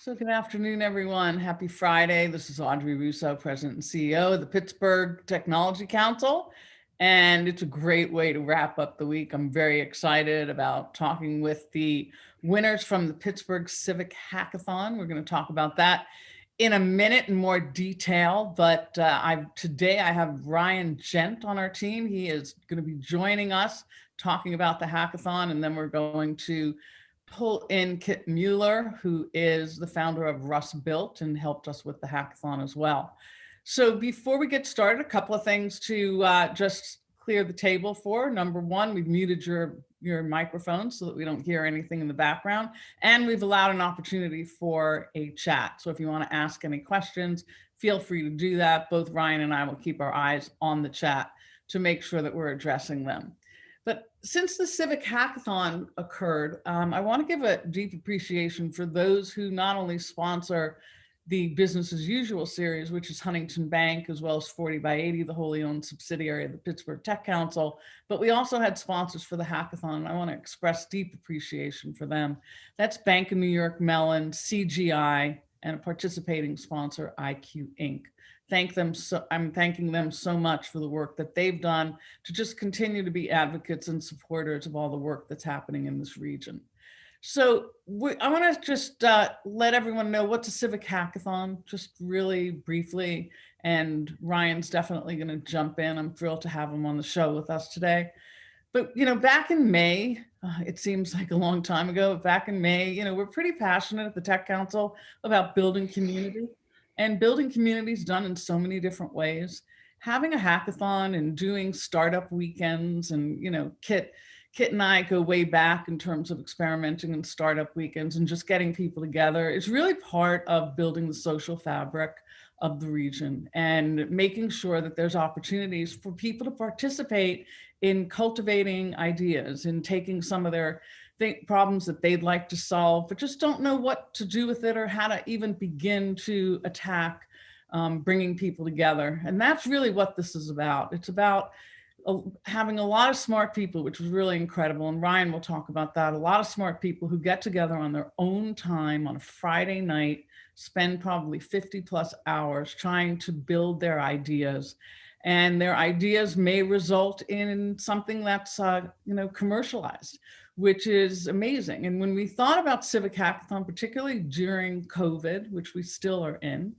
So good afternoon, everyone. Happy Friday. This is Audrey Russo, President and CEO of the Pittsburgh Technology Council. And it's a great way to wrap up the week. I'm very excited about talking with the winners from the Pittsburgh Civic Hackathon. We're going to talk about that in a minute in more detail. But today I have Ryan Gent on our team. He is going to be joining us talking about the hackathon, and then we're going to pull in Kit Mueller, who is the founder of RustBuilt and helped us with the hackathon as well. So before we get started, a couple of things to just clear the table for. Number one, we've muted your microphone so that we don't hear anything in the background. And we've allowed an opportunity for a chat. So if you want to ask any questions, feel free to do that. Both Ryan and I will keep our eyes on the chat to make sure that we're addressing them. But since the Civic Hackathon occurred, I want to give a deep appreciation for those who not only sponsor the Business as Usual series, which is Huntington Bank, as well as 40 by 80, the wholly owned subsidiary of the Pittsburgh Tech Council, but we also had sponsors for the hackathon, and I want to express deep appreciation for them. That's Bank of New York Mellon, CGI, and a participating sponsor, IQ Inc. I'm thanking them so much for the work that they've done to just continue to be advocates and supporters of all the work that's happening in this region. So I want to just let everyone know what's a Civic Hackathon, just really briefly, and Ryan's definitely going to jump in. I'm thrilled to have him on the show with us today. But, back in May, it seems like a long time ago, back in May, we're pretty passionate at the Tech Council about building community. And building community is done in so many different ways. Having a hackathon and doing startup weekends, and Kit and I go way back in terms of experimenting in startup weekends and just getting people together. It's really part of building the social fabric of the region and making sure that there's opportunities for people to participate in cultivating ideas and taking some of their problems that they'd like to solve, but just don't know what to do with it or how to even begin to attack bringing people together. And that's really what this is about. It's about having a lot of smart people, which was really incredible. And Ryan will talk about that. A lot of smart people who get together on their own time on a Friday night, spend probably 50 plus hours trying to build their ideas. And their ideas may result in something that's, commercialized, which is amazing. And when we thought about Civic Hackathon, particularly during COVID, which we still are in,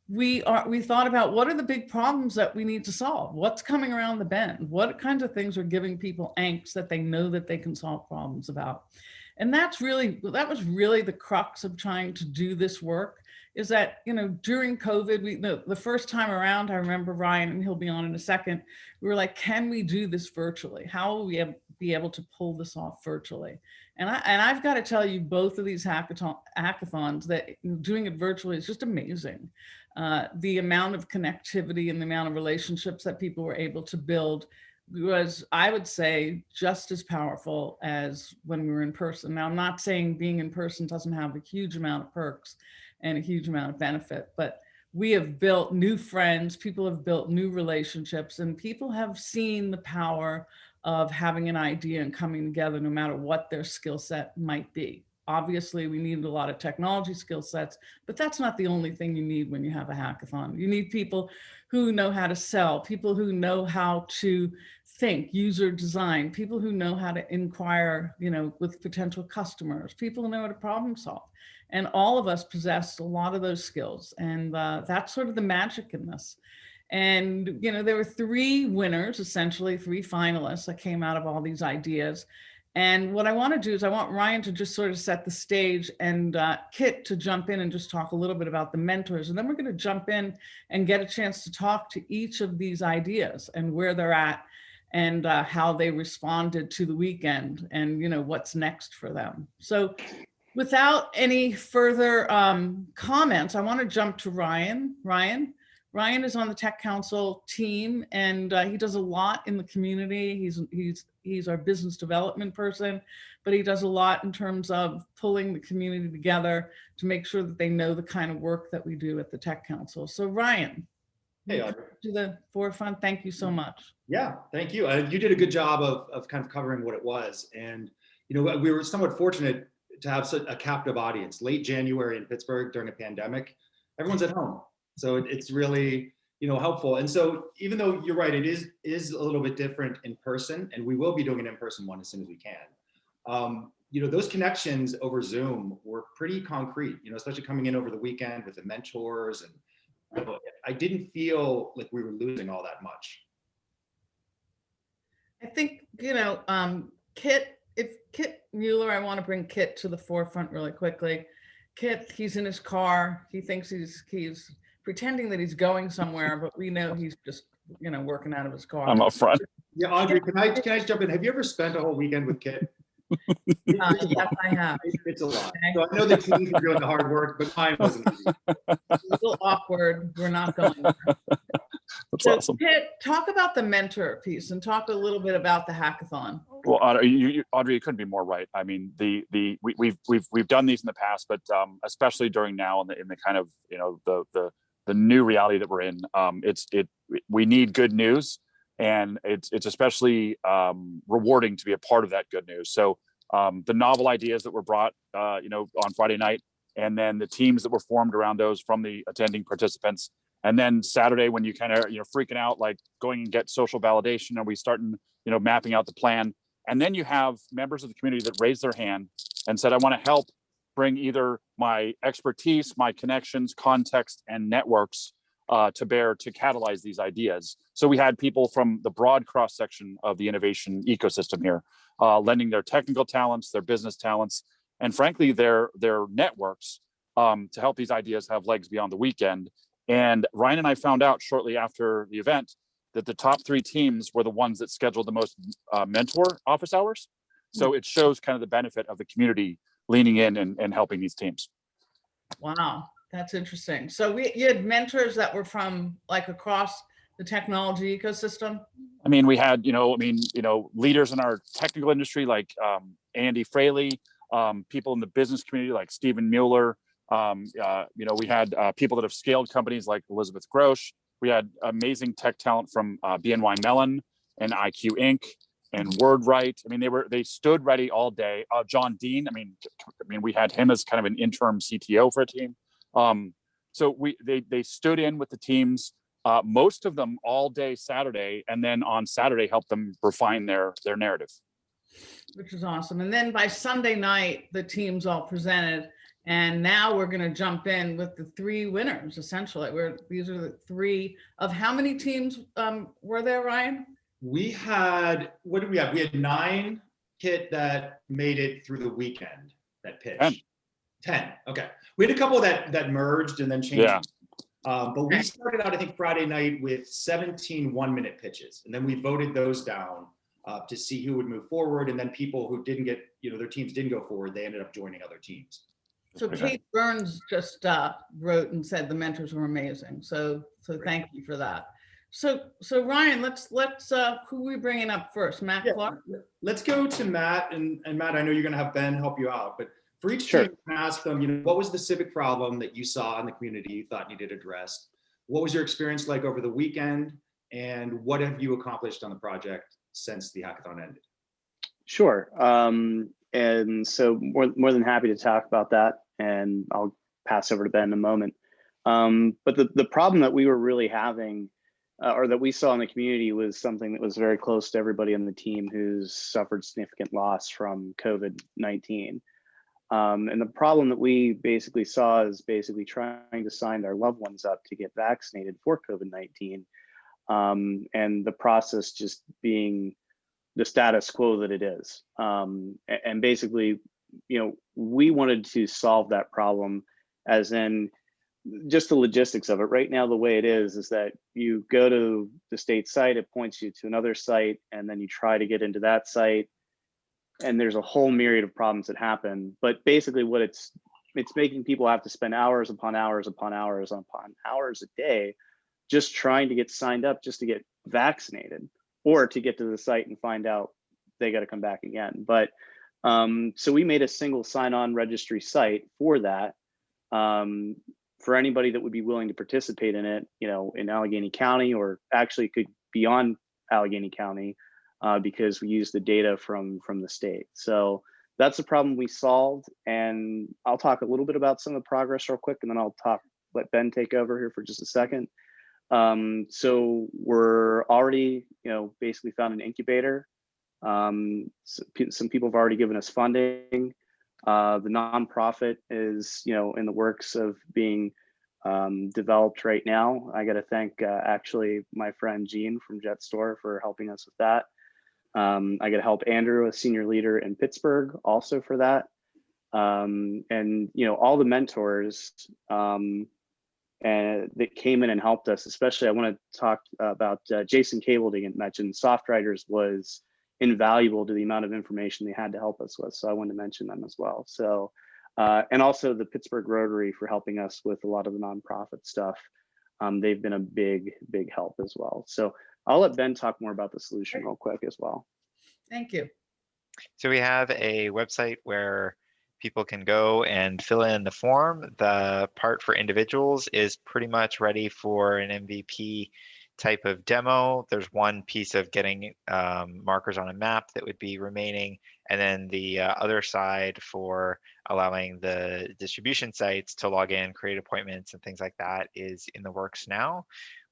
we thought about what are the big problems that we need to solve? What's coming around the bend? What kinds of things are giving people angst that they know that they can solve problems about? And that was really the crux of trying to do this work, is that, during COVID, the first time around, I remember Ryan, and he'll be on in a second, we were like, can we do this virtually? How will we be able to pull this off virtually? And I've got to tell you, both of these hackathons, that doing it virtually is just amazing. The amount of connectivity and the amount of relationships that people were able to build was, I would say, just as powerful as when we were in person. Now, I'm not saying being in person doesn't have a huge amount of perks and a huge amount of benefit, but we have built new friends, people have built new relationships, and people have seen the power of having an idea and coming together no matter what their skill set might be. Obviously, we need a lot of technology skill sets, but that's not the only thing you need when you have a hackathon. You need people who know how to sell, people who know how to think, user design, people who know how to inquire, with potential customers, people who know how to problem solve. And all of us possess a lot of those skills. And that's sort of the magic in this. And, there were 3 winners, essentially 3 finalists that came out of all these ideas. And what I want to do is I want Ryan to just sort of set the stage, and Kit to jump in and just talk a little bit about the mentors. And then we're going to jump in and get a chance to talk to each of these ideas and where they're at, and how they responded to the weekend, and what's next for them. So without any further comments, I want to jump to Ryan. Ryan is on the Tech Council team, and he does a lot in the community. He's our business development person, but he does a lot in terms of pulling the community together to make sure that they know the kind of work that we do at the Tech Council. So Ryan, hey, Audrey. To the forefront, thank you so much. Yeah, thank you. You did a good job of kind of covering what it was. And, we were somewhat fortunate to have such a captive audience. Late January in Pittsburgh during a pandemic, everyone's at home. So it's really, helpful. And so even though you're right, it is a little bit different in person, and we will be doing an in-person one as soon as we can. Those connections over Zoom were pretty concrete, especially coming in over the weekend with the mentors. And I didn't feel like we were losing all that much. I think, Kit Mueller, I want to bring Kit to the forefront really quickly. Kit, he's in his car. He thinks he's pretending that he's going somewhere, but we know he's just, working out of his car. I'm up front. Yeah, Audrey, can I jump in? Have you ever spent a whole weekend with Kit? Yes, I have. It's a lot. Okay. So I know the teams are doing the hard work, but mine wasn't easy. A little awkward. We're not going there. That's So, awesome. Kit, talk about the mentor piece and talk a little bit about the hackathon. Well, Audrey, you couldn't be more right. I mean, we've done these in the past, but especially during now in the kind of the new reality that we're in, we need good news, and it's especially rewarding to be a part of that good news. So the novel ideas that were brought on Friday night, and then the teams that were formed around those from the attending participants. And then Saturday, when you kind of, freaking out, like going and get social validation, and we starting, mapping out the plan. And then you have members of the community that raised their hand and said, I want to help bring either my expertise, my connections, context, and networks to bear to catalyze these ideas. So we had people from the broad cross section of the innovation ecosystem here, lending their technical talents, their business talents, and frankly, their networks to help these ideas have legs beyond the weekend. And Ryan and I found out shortly after the event that the top 3 teams were the ones that scheduled the most mentor office hours. So it shows kind of the benefit of the community leaning in and helping these teams. Wow, that's interesting. So you had mentors that were from like across the technology ecosystem? I mean, we had, leaders in our technical industry like Andy Fraley, people in the business community like Stephen Mueller. We had people that have scaled companies like Elizabeth Grosh. We had amazing tech talent from BNY Mellon and IQ Inc. and WordWrite. I mean, they stood ready all day. John Dean. I mean, we had him as kind of an interim CTO for a team. So they stood in with the teams, most of them all day Saturday, and then on Saturday helped them refine their narrative. Which is awesome. And then by Sunday night, the teams all presented. And now we're going to jump in with the 3 winners, essentially. These are the 3 of how many teams were there, Ryan? We had, what did we have? We had 9 Kit that made it through the weekend that pitched. 10. Okay. We had a couple that merged and then changed. Yeah. But we started out, I think, Friday night with 17 one-minute pitches. And then we voted those down to see who would move forward. And then people who didn't get, their teams didn't go forward, they ended up joining other teams. So Kate Burns just wrote and said the mentors were amazing. So thank you for that. So Ryan, let's who are we bringing up first? Matt Clark? Let's go to Matt, and Matt, I know you're going to have Ben help you out, but for each team, ask them, what was the civic problem that you saw in the community you thought needed addressed? What was your experience like over the weekend? And what have you accomplished on the project since the hackathon ended? Sure. And so more than happy to talk about that, and I'll pass over to Ben in a moment. But the problem that we were really having, or that we saw in the community, was something that was very close to everybody on the team who's suffered significant loss from COVID-19. And the problem that we basically saw is basically trying to sign their loved ones up to get vaccinated for COVID-19, and the process just being the status quo that it is. And basically, we wanted to solve that problem, as in just the logistics of it. Right now, the way it is that you go to the state site, it points you to another site, and then you try to get into that site, and there's a whole myriad of problems that happen. But basically what it's making people have to spend hours upon hours upon hours upon hours a day just trying to get signed up just to get vaccinated, or to get to the site and find out they got to come back again. But so we made a single sign-on registry site for that, for anybody that would be willing to participate in it, in Allegheny County, or actually could beyond Allegheny County, because we use the data from the state. So that's a problem we solved. And I'll talk a little bit about some of the progress real quick, and then let Ben take over here for just a second. So we're already, basically found an incubator. Some people have already given us funding. The nonprofit is, in the works of being developed right now. I got to thank actually my friend Gene from JetStore for helping us with that. I got to help Andrew, a senior leader in Pittsburgh, also for that. And all the mentors and that came in and helped us. Especially, I want to talk about Jason Cable didn't mention. SoftWriters was invaluable to the amount of information they had to help us with, so I wanted to mention them as well. So, and also the Pittsburgh Rotary for helping us with a lot of the nonprofit stuff. They've been a big help as well. So I'll let Ben talk more about the solution real quick as well. Thank you. So we have a website where people can go and fill in the form. The part for individuals is pretty much ready for an MVP type of demo. There's one piece of getting markers on a map that would be remaining. And then the other side for allowing the distribution sites to log in, create appointments and things like that is in the works now.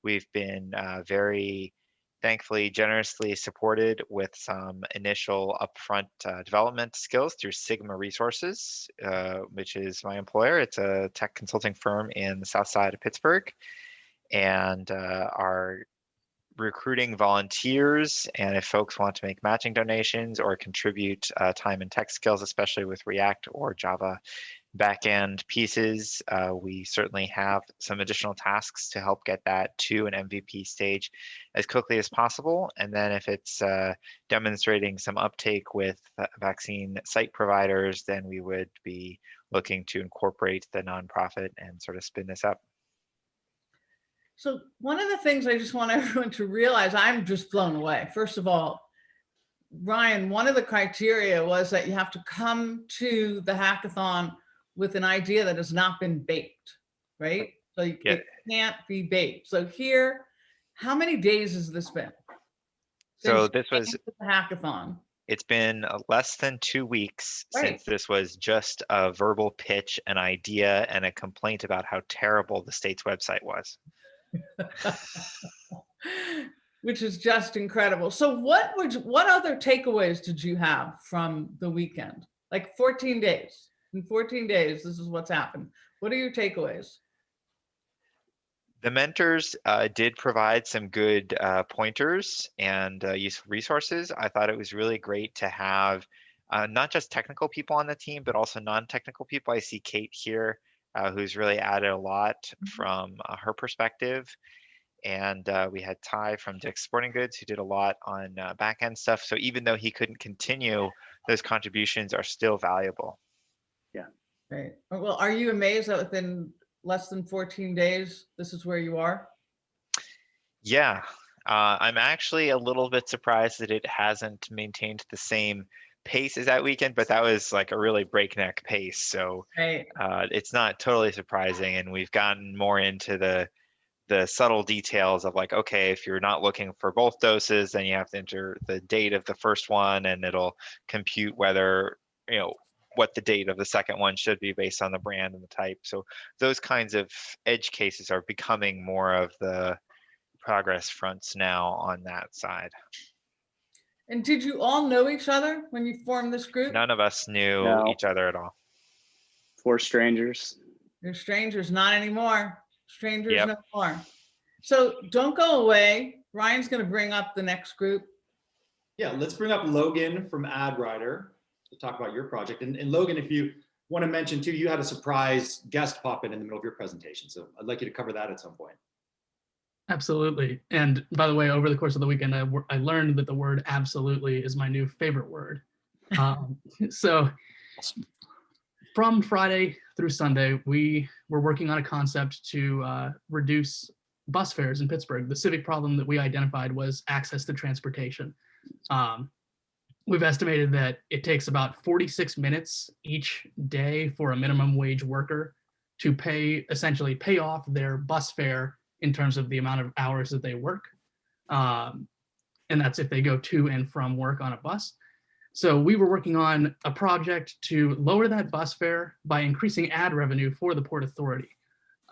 We've been very thankfully generously supported with some initial upfront development skills through Sigma Resources, which is my employer. It's a tech consulting firm in the south side of Pittsburgh, and are recruiting volunteers. And if folks want to make matching donations or contribute time and tech skills, especially with React or Java backend pieces, we certainly have some additional tasks to help get that to an MVP stage as quickly as possible. And then if it's demonstrating some uptake with vaccine site providers, then we would be looking to incorporate the nonprofit and sort of spin this up. So one of the things I just want everyone to realize, I'm just blown away. First of all, Ryan, one of the criteria was that you have to come to the hackathon with an idea that has not been baked, right? So it can't be baked. So here, how many days has this been? So this was the hackathon. It's been less than 2 weeks since this was just a verbal pitch, an idea, and a complaint about how terrible the state's website was. Which is just incredible. So what other takeaways did you have from the weekend? Like 14 days. In 14 days, this is what's happened. What are your takeaways? The mentors did provide some good pointers and useful resources. I thought it was really great to have not just technical people on the team, but also non-technical people. I see Kate here, who's really added a lot from her perspective. And we had Ty from Dick's Sporting Goods, who did a lot on back-end stuff. So even though he couldn't continue, those contributions are still valuable. Yeah. Right. Well, are you amazed that within less than 14 days, this is where you are? Yeah. I'm actually a little bit surprised that it hasn't maintained the same pace as that weekend, but that was like a really breakneck pace. So it's not totally surprising. And we've gotten more into the subtle details of like, okay, if you're not looking for both doses, then you have to enter the date of the first one, and it'll compute whether, what the date of the second one should be based on the brand and the type. So those kinds of edge cases are becoming more of the progress fronts now on that side. And did you all know each other when you formed this group? None of us knew each other at all. 4 strangers. You're strangers, not anymore. Strangers no more. So don't go away. Ryan's going to bring up the next group. Yeah, let's bring up Logan from AdRider to talk about your project. And Logan, if you want to mention too, you had a surprise guest pop in the middle of your presentation. So I'd like you to cover that at some point. Absolutely. And by the way, over the course of the weekend, I learned that the word absolutely is my new favorite word. So from Friday through Sunday, we were working on a concept to reduce bus fares in Pittsburgh. The civic problem that we identified was access to transportation. We've estimated that it takes about 46 minutes each day for a minimum wage worker to essentially pay off their bus fare in terms of the amount of hours that they work. And that's if they go to and from work on a bus. So we were working on a project to lower that bus fare by increasing ad revenue for the Port Authority.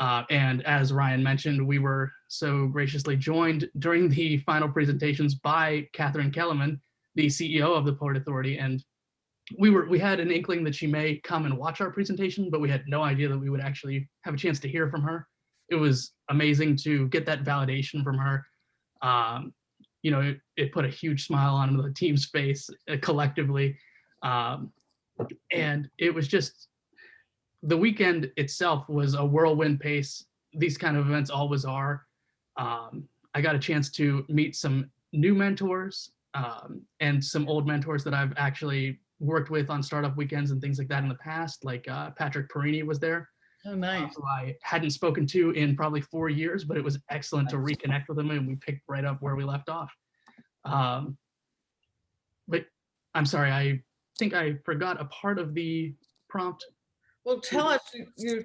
And as Ryan mentioned, we were so graciously joined during the final presentations by Catherine Kellerman, the CEO of the Port Authority. And we had an inkling that she may come and watch our presentation, but we had no idea that we would actually have a chance to hear from her. It was amazing to get that validation from her. You know, it put a huge smile on the team's face collectively. And it was just, the weekend itself was a whirlwind pace. These kind of events always are. I got a chance to meet some new mentors and some old mentors that I've actually worked with on startup weekends and things like that in the past, like Patrick Perini was there. Oh, nice. Who I hadn't spoken to in probably 4 years, but it was excellent to reconnect with him, and we picked right up where we left off. But I'm sorry, I think I forgot a part of the prompt. Well, tell us, you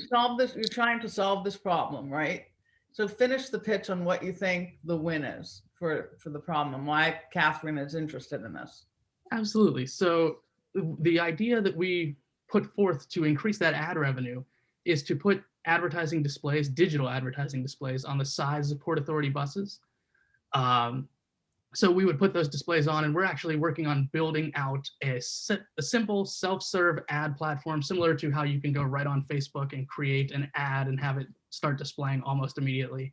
solved this, you're trying to solve this problem, right? So finish the pitch on what you think the win is for the problem, why Catherine is interested in this. Absolutely. So the idea that we put forth to increase that ad revenue is to put advertising displays, digital advertising displays, on the sides of Port Authority buses. So we would put those displays on, and we're actually working on building out a simple self-serve ad platform, similar to how you can go right on Facebook and create an ad and have it start displaying almost immediately.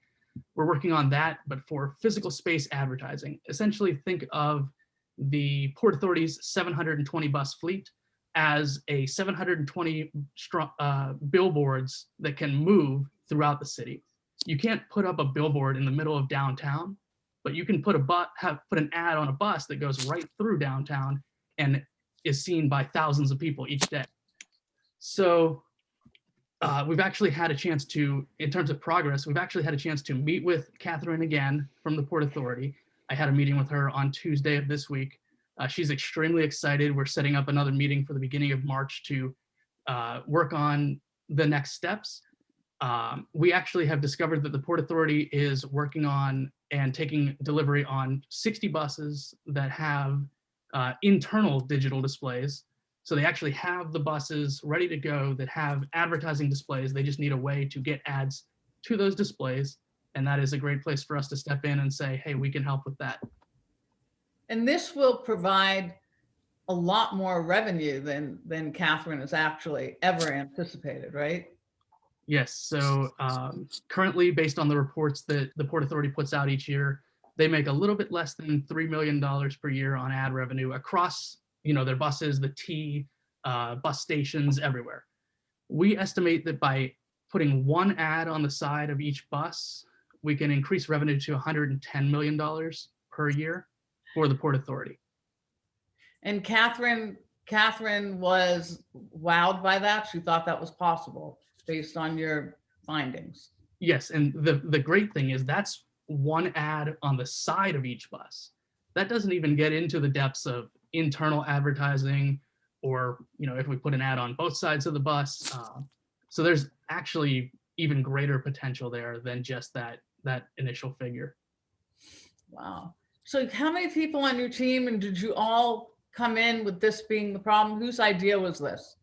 We're working on that, but for physical space advertising. Essentially, think of the Port Authority's 720 bus fleet as a 720 billboards that can move throughout the city. You can't put up a billboard in the middle of downtown, but you can put an ad on a bus that goes right through downtown and is seen by thousands of people each day. So we've actually had a chance to, in terms of progress, we've actually had a chance to meet with Catherine again from the Port Authority. I had a meeting with her on Tuesday of this week. She's extremely excited. We're setting up another meeting for the beginning of March to work on the next steps. We actually have discovered that the Port Authority is working on and taking delivery on 60 buses that have internal digital displays. So they actually have the buses ready to go that have advertising displays. They just need a way to get ads to those displays. And that is a great place for us to step in and say, hey, we can help with that. And this will provide a lot more revenue than Catherine has actually ever anticipated, right? Yes. So currently, based on the reports that the Port Authority puts out each year, they make a little bit less than $3 million per year on ad revenue across, their buses, the T, bus stations, everywhere. We estimate that by putting one ad on the side of each bus, we can increase revenue to $110 million per year for the Port Authority. And Catherine was wowed by that. She thought that was possible based on your findings. Yes, and the great thing is that's one ad on the side of each bus. That doesn't even get into the depths of internal advertising, or if we put an ad on both sides of the bus. So there's actually even greater potential there than just that initial figure. Wow. So how many people on your team, and did you all come in with this being the problem? Whose idea was this?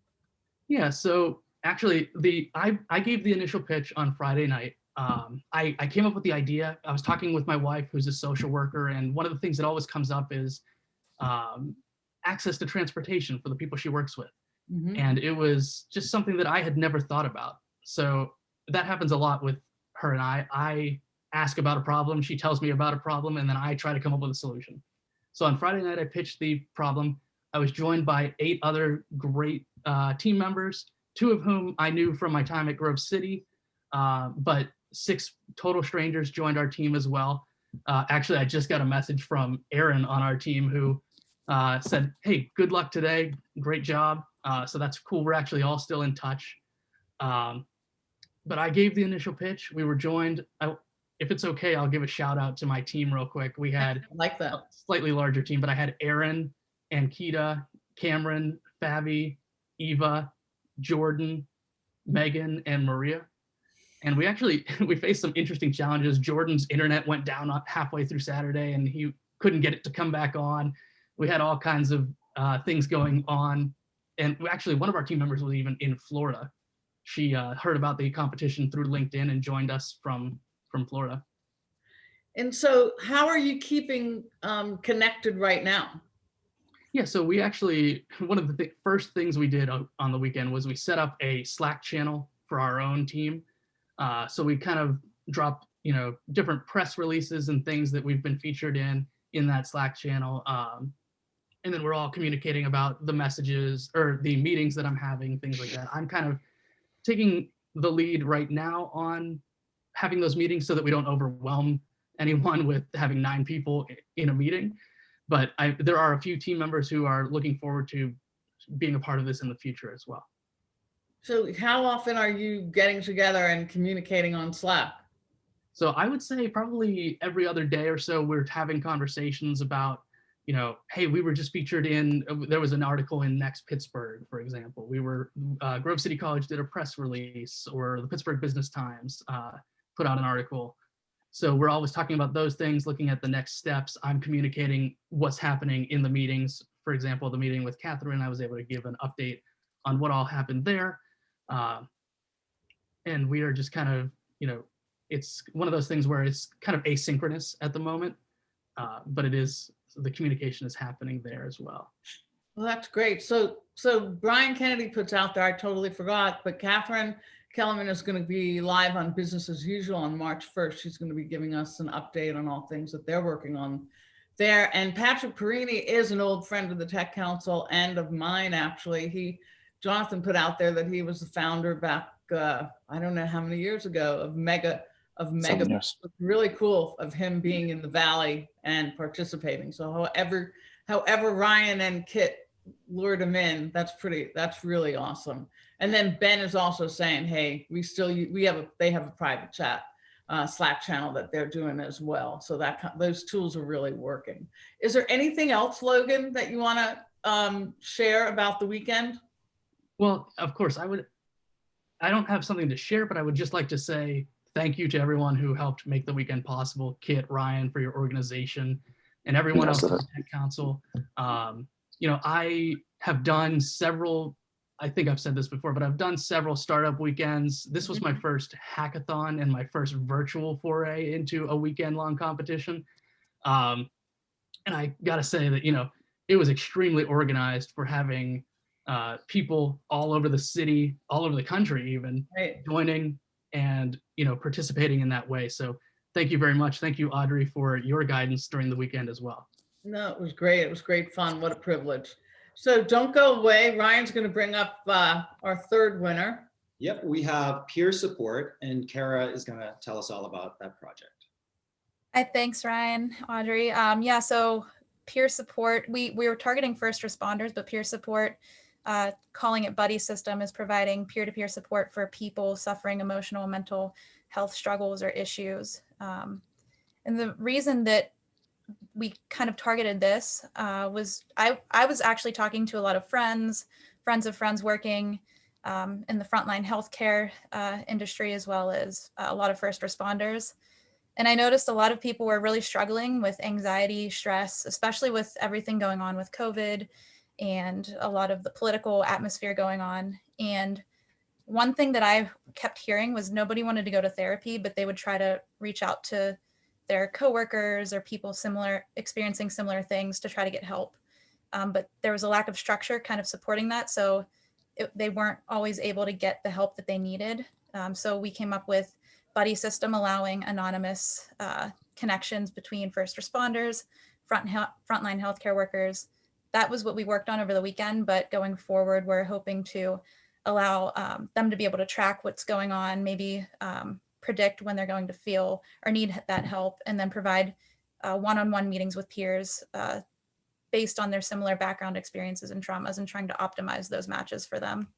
Yeah, so actually I gave the initial pitch on Friday night. I came up with the idea. I was talking with my wife, who's a social worker, and one of the things that always comes up is access to transportation for the people she works with. Mm-hmm. And it was just something that I had never thought about. So that happens a lot with her and I ask about a problem, she tells me about a problem, and then I try to come up with a solution. So on Friday night, I pitched the problem. I was joined by 8 other great team members, 2 of whom I knew from my time at Grove City, but 6 total strangers joined our team as well. Actually, I just got a message from Aaron on our team who said, hey, good luck today, great job. So that's cool, we're actually all still in touch. But I gave the initial pitch. We were joined, if it's okay, I'll give a shout out to my team real quick. We had a slightly larger team, but I had Aaron, Ankita, Cameron, Fabi, Eva, Jordan, Megan, and Maria. And we faced some interesting challenges. Jordan's internet went down halfway through Saturday and he couldn't get it to come back on. we had all kinds of things going on. And actually, one of our team members was even in Florida. She heard about the competition through LinkedIn and joined us from Florida. And so how are you keeping connected right now? Yeah, so we actually, one of the first things we did on the weekend was we set up a Slack channel for our own team. So we kind of dropped, different press releases and things that we've been featured in that Slack channel. And then we're all communicating about the messages or the meetings that I'm having, things like that. I'm kind of taking the lead right now on having those meetings so that we don't overwhelm anyone with having 9 people in a meeting. But there are a few team members who are looking forward to being a part of this in the future as well. So how often are you getting together and communicating on Slack? So I would say probably every other day or so, we're having conversations about, hey, we were just featured there was an article in Next Pittsburgh, for example. Grove City College did a press release, or the Pittsburgh Business Times put out an article. So we're always talking about those things, looking at the next steps. I'm communicating what's happening in the meetings. For example, the meeting with Catherine, I was able to give an update on what all happened there. And we are just kind of, it's one of those things where it's kind of asynchronous at the moment, but the communication is happening there as well. Well, that's great. So Brian Kennedy puts out there, I totally forgot, but Catherine Kellerman is going to be live on Business as Usual on March 1st. She's going to be giving us an update on all things that they're working on there. And Patrick Perini is an old friend of the Tech Council and of mine, actually. Jonathan put out there that he was the founder back, I don't know how many years ago, of Mega. It's really cool of him being in the Valley and participating. So however Ryan and Kit lured him in, that's really awesome. And then Ben is also saying, hey, they have a private chat Slack channel that they're doing as well. So those tools are really working. Is there anything else, Logan, that you want to share about the weekend? Well, of course, I don't have something to share, but I would just like to say thank you to everyone who helped make the weekend possible. Kit, Ryan, for your organization, and everyone else in the Tech Council. I have done several, I think I've said this before, but I've done several startup weekends. This was my first hackathon and my first virtual foray into a weekend-long competition. And I gotta say that, it was extremely organized for having people all over the city, all over the country even, joining and participating in that way. So thank you very much. Thank you, Audrey, for your guidance during the weekend as well. No, it was great. It was great fun. What a privilege. So don't go away. Ryan's going to bring up our third winner. Yep, we have peer support, and Cara is going to tell us all about that project. Hi, thanks, Ryan, Audrey. So peer support, we were targeting first responders, but peer support, calling it Buddy System, is providing peer-to-peer support for people suffering emotional and mental health struggles or issues. And the reason that we kind of targeted this was I was actually talking to a lot of friends of friends working in the frontline healthcare industry, as well as a lot of first responders. And I noticed a lot of people were really struggling with anxiety, stress, especially with everything going on with COVID and a lot of the political atmosphere going on. And one thing that I kept hearing was nobody wanted to go to therapy, but they would try to reach out to their coworkers or people experiencing similar things to try to get help. But there was a lack of structure kind of supporting that. So they weren't always able to get the help that they needed. So we came up with Buddy System, allowing anonymous connections between first responders, frontline healthcare workers. That was what we worked on over the weekend, but going forward, we're hoping to allow them to be able to track what's going on, maybe predict when they're going to feel or need that help, and then provide one-on-one meetings with peers based on their similar background experiences and traumas, and trying to optimize those matches for them.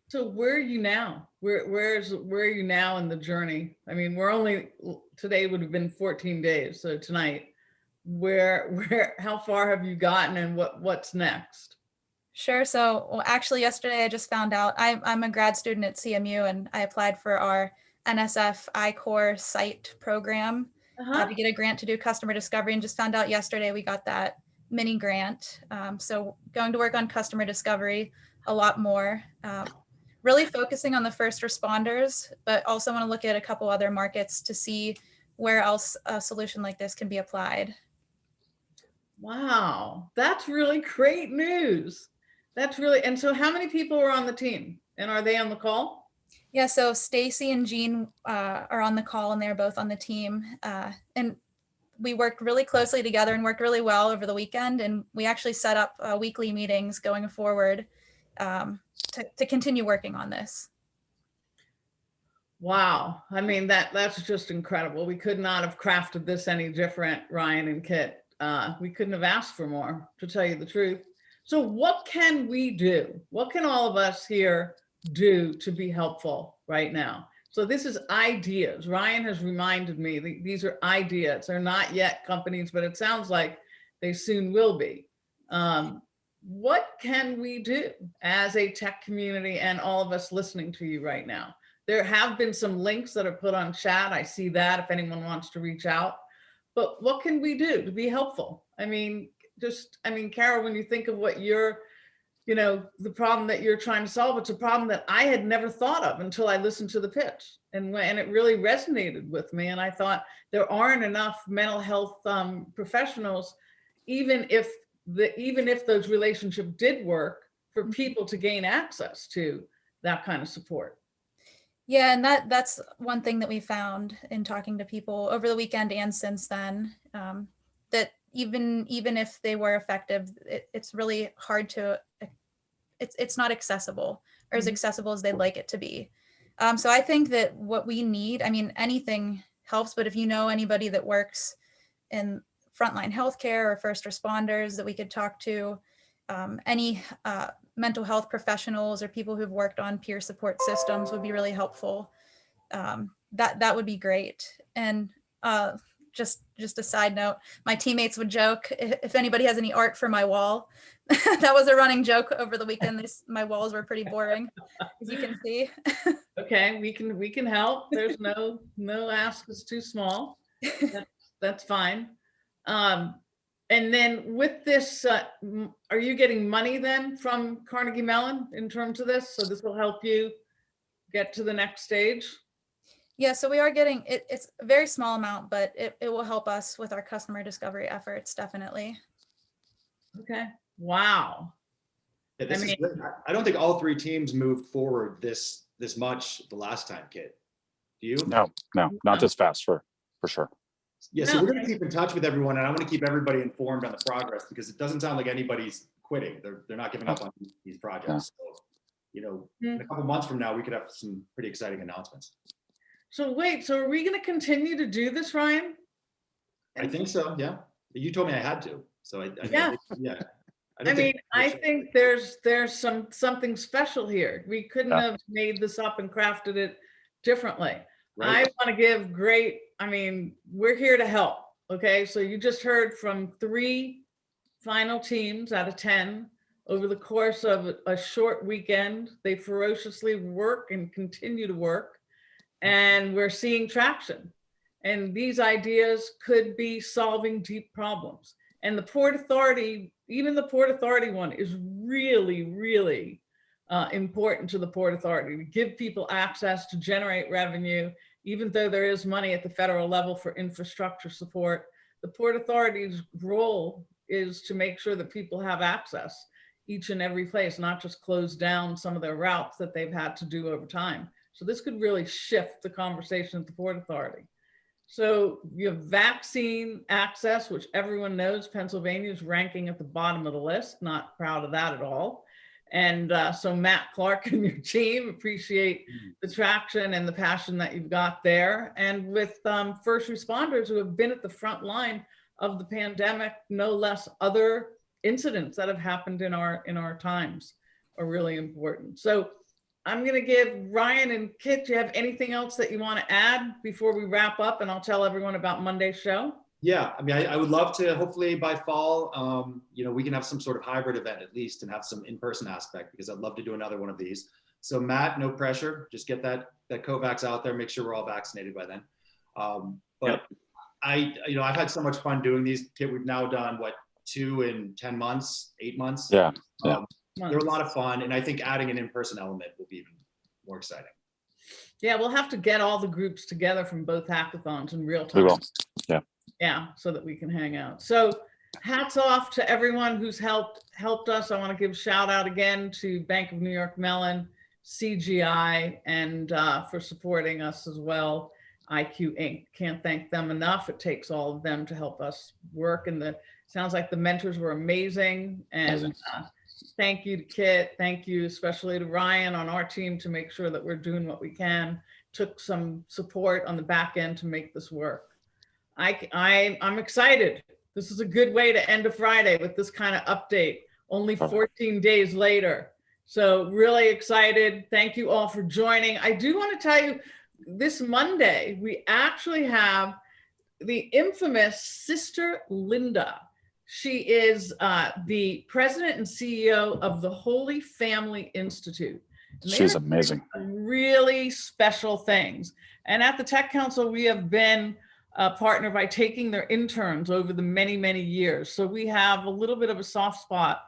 So where are you now? Where are you now in the journey? I mean, today would have been 14 days. So tonight, how far have you gotten, and what's next? Sure. So actually yesterday I just found out I'm a grad student at CMU, and I applied for our NSF I-Corps site program. to get a grant to do customer discovery, and just found out yesterday we got that mini grant. So going to work on customer discovery a lot more, really focusing on the first responders, but also want to look at a couple other markets to see where else a solution like this can be applied. Wow, that's really great news. That's really, and so how many people are on the team, and are they on the call? Yeah, so Stacy and Jean are on the call, and they're both on the team. And we worked really closely together and worked really well over the weekend. And we actually set up weekly meetings going forward to continue working on this. Wow, I mean, that's just incredible. We could not have crafted this any different, Ryan and Kit. We couldn't have asked for more, to tell you the truth. So what can we do? What can all of us here do to be helpful right now? So this is ideas. Ryan has reminded me that these are ideas. They're not yet companies, but it sounds like they soon will be. What can we do as a tech community and all of us listening to you right now? There have been some links that are put on chat. I see that if anyone wants to reach out. But what can we do to be helpful? I mean, Cara, when you think of what you're, the problem that you're trying to solve, it's a problem that I had never thought of until I listened to the pitch. And it really resonated with me. And I thought there aren't enough mental health professionals, even if those relationships did work, for people to gain access to that kind of support. Yeah, and that's one thing that we found in talking to people over the weekend and since then, that even if they were effective, it's really hard to, it's not accessible, or as accessible as they'd like it to be. So I think that what we need, anything helps, but if you know anybody that works in frontline healthcare or first responders that we could talk to, any mental health professionals or people who've worked on peer support systems would be really helpful. That would be great. And just a side note, my teammates would joke if anybody has any art for my wall. That was a running joke over the weekend. My walls were pretty boring, as you can see. Okay, we can help. There's no ask is too small. That's fine. And then with this, are you getting money then from Carnegie Mellon in terms of this? So this will help you get to the next stage? Yeah, so we are getting, it's a very small amount, but it will help us with our customer discovery efforts, definitely. Okay, wow. Yeah, I don't think all three teams moved forward this much the last time, Kit. Do you? No, not this fast for sure. Yeah, so we're going to keep in touch with everyone, and I want to keep everybody informed on the progress, because it doesn't sound like anybody's quitting. They're not giving up on these projects. Yeah. So, in a couple months from now, we could have some pretty exciting announcements. So wait, so are we going to continue to do this, Ryan? I think so. Yeah, you told me I had to. So I think there's something special here. We couldn't have made this up and crafted it differently. Right. I want to give we're here to help. Okay, so you just heard from 3 final teams out of 10 over the course of a short weekend. They ferociously work and continue to work, and we're seeing traction. And these ideas could be solving deep problems. And the Port Authority, even the Port Authority one, is really, really important to the Port Authority to give people access to generate revenue. Even though there is money at the federal level for infrastructure support, the Port Authority's role is to make sure that people have access each and every place, not just close down some of their routes that they've had to do over time. So this could really shift the conversation at the Port Authority. So you have vaccine access, which everyone knows Pennsylvania is ranking at the bottom of the list. Not proud of that at all. And so Matt Clark and your team appreciate the traction and the passion that you've got there. And with first responders who have been at the front line of the pandemic, no less, other incidents that have happened in our times are really important. So I'm going to give Ryan and Kit, do you have anything else that you want to add before we wrap up? And I'll tell everyone about Monday's show. Yeah, I would love to, hopefully by fall, we can have some sort of hybrid event at least and have some in-person aspect, because I'd love to do another one of these. So Matt, no pressure, just get that CovacX out there, make sure we're all vaccinated by then. But I've had so much fun doing these. We've now done what, 2 in 10 months, 8 months. Yeah. They're a lot of fun, and I think adding an in-person element will be even more exciting. Yeah, we'll have to get all the groups together from both hackathons in real We time. will. Yeah. Yeah, so that we can hang out. So hats off to everyone who's helped us. I want to give a shout out again to Bank of New York Mellon, CGI, and for supporting us as well. IQ Inc. Can't thank them enough. It takes all of them to help us work. And sounds like the mentors were amazing. And thank you to Kit. Thank you especially to Ryan on our team to make sure that we're doing what we can. Took some support on the back end to make this work. I'm excited. This is a good way to end a Friday with this kind of update, only 14 days later. So really excited. Thank you all for joining. I do want to tell you, this Monday, we actually have the infamous Sister Linda. She is the president and CEO of the Holy Family Institute. She's amazing. Really special things. And at the Tech Council, we have been a partner by taking their interns over the many, many years. So we have a little bit of a soft spot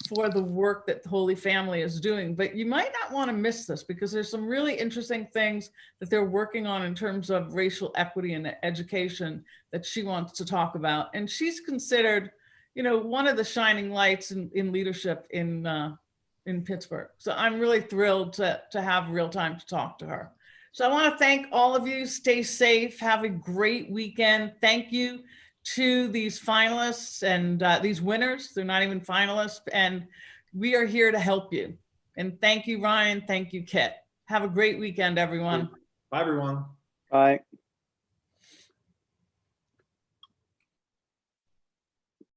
for the work that the Holy Family is doing, but you might not want to miss this because there's some really interesting things that they're working on in terms of racial equity and education that she wants to talk about. And she's considered, one of the shining lights in leadership in Pittsburgh. So I'm really thrilled to have real time to talk to her. So I want to thank all of you. Stay safe. Have a great weekend. Thank you to these finalists and these winners. They're not even finalists, and we are here to help you. And thank you, Ryan. Thank you, Kit. Have a great weekend, everyone. Bye, everyone. Bye.